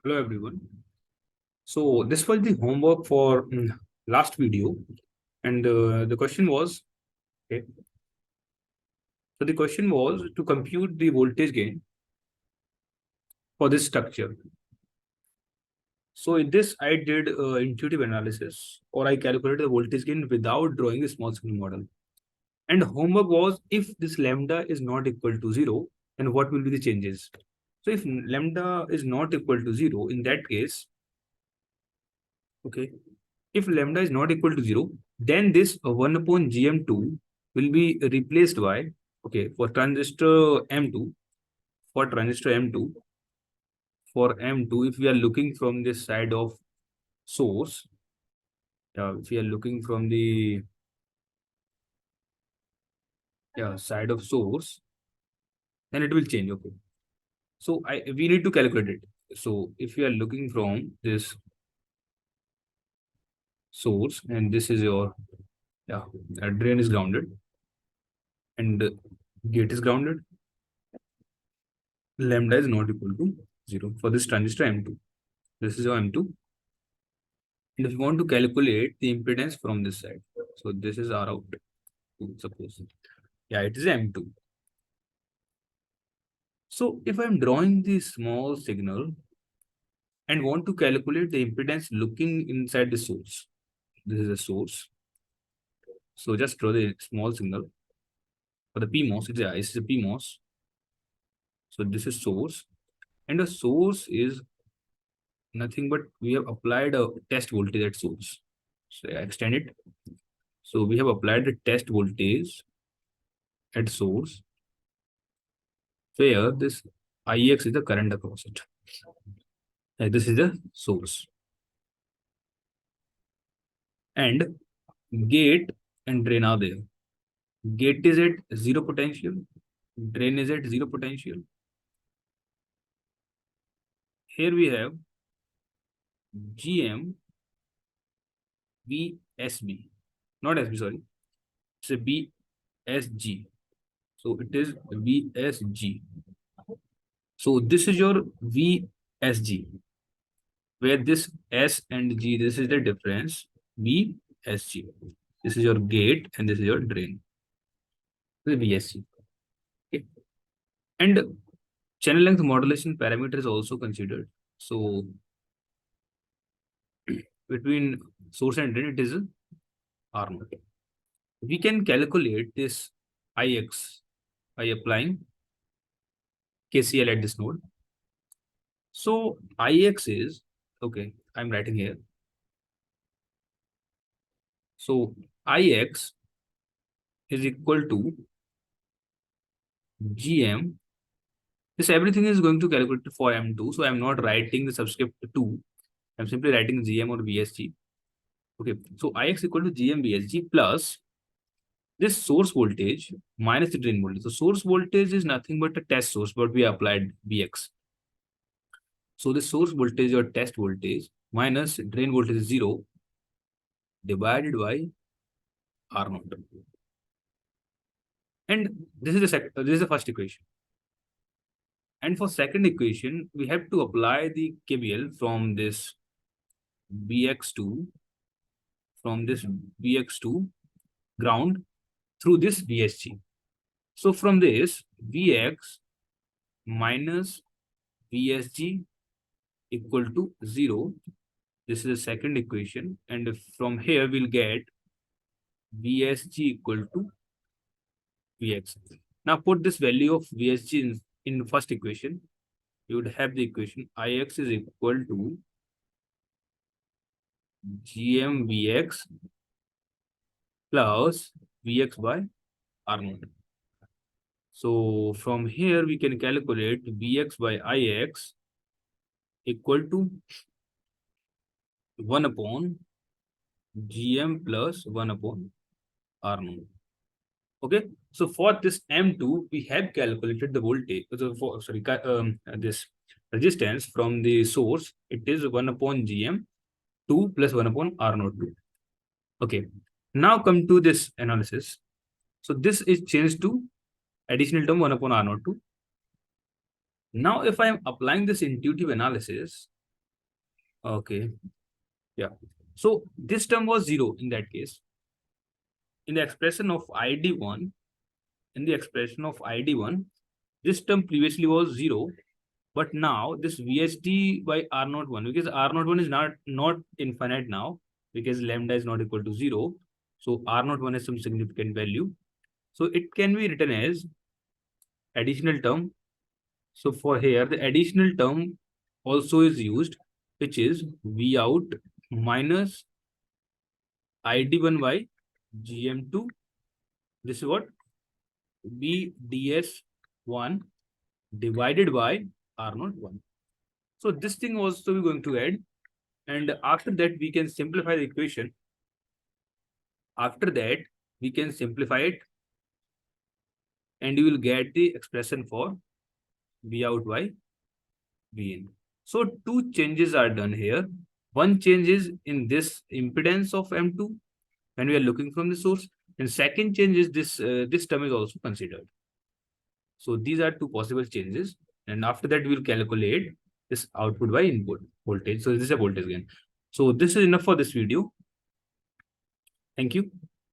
Hello everyone. So this was the homework for last video, and the question was okay. So the question was to compute the voltage gain for this structure. So in this, I did intuitive analysis, or I calculated the voltage gain without drawing a small signal model. And homework was if this lambda is not equal to zero, then what will be the changes? So if lambda is not equal to zero, in that case, okay, if lambda is not equal to 0, then this 1 upon gm2 will be replaced by, okay, for transistor M2, for M2, if we are looking from this side of source, if we are looking from the side of source, then it will change, okay. So we need to calculate it. So if we are looking from this source, and this is your, yeah, drain is grounded, and gate is grounded, lambda is not equal to 0 for this transistor M2. This is your M2. And if you want to calculate the impedance from this side, so this is R out, suppose. Yeah, it is M2. So if I'm drawing the small signal and want to calculate the impedance looking inside the source, this is a source. So just draw the small signal for the PMOS. It's a PMOS. So this is source. And the source is nothing but we have applied a test voltage at source. So I extend it. So we have applied the test voltage at source where this Ix is the current across it. Like this is the source. And gate and drain are there. Gate is at zero potential. Drain is at zero potential. Here we have GM VSB. Not SB, sorry. It's a BSG. So it is VSG. So this is your VSG, where this S and G, this is the difference. VSG. This is your gate and this is your drain. This is VSG. Okay. And channel length modulation parameter is also considered. So between source and drain, it is R0. We can calculate this Ix by applying KCL at this node. So Ix is, okay, I'm writing here. So Ix is equal to GM. This everything is going to calculate for M2. So I'm not writing the subscript 2. I'm simply writing GM or VSG. Okay, so Ix equal to GM VSG plus this source voltage minus the drain voltage. So source voltage is nothing but a test source, but we applied Vx. So the source voltage or test voltage minus drain voltage is 0 divided by R0. And this is the first equation. And for second equation, we have to apply the KVL from this Bx2 ground through this VSG. So from this Vx minus VSG equal to 0. This is the second equation. And from here we'll get VSG equal to Vx. Now put this value of VSG in first equation. You would have the equation Ix is equal to GMVx plus Vx by R0. So from here we can calculate Vx by Ix equal to 1 upon GM plus 1 upon R0. Okay, so for this M2, we have calculated the voltage. So for, sorry, this resistance from the source, it is 1 upon GM 2 plus 1 upon R02. Okay, now come to this analysis. So this is changed to additional term 1 upon R02. Now, if I am applying this intuitive analysis, Okay. Yeah. So this term was 0 in that case. In the expression of ID1, in the expression of ID1, this term previously was 0, but now this VHD by R naught 1, because R naught 1 is not infinite now, because lambda is not equal to 0. So R naught 1 has some significant value. So it can be written as additional term. So for here, the additional term also is used, which is V out minus ID1 by GM2. This is what? BDS1 divided by R naught 1. So this thing also we're going to add. And after that, we can simplify the equation. After that, we can simplify it, and you will get the expression for V out by V in. So two changes are done here. One change is in this impedance of M2 when we are looking from the source. And second change is this term is also considered. So these are two possible changes. And after that, we'll calculate this output by input voltage. So this is a voltage gain. So this is enough for this video. Thank you.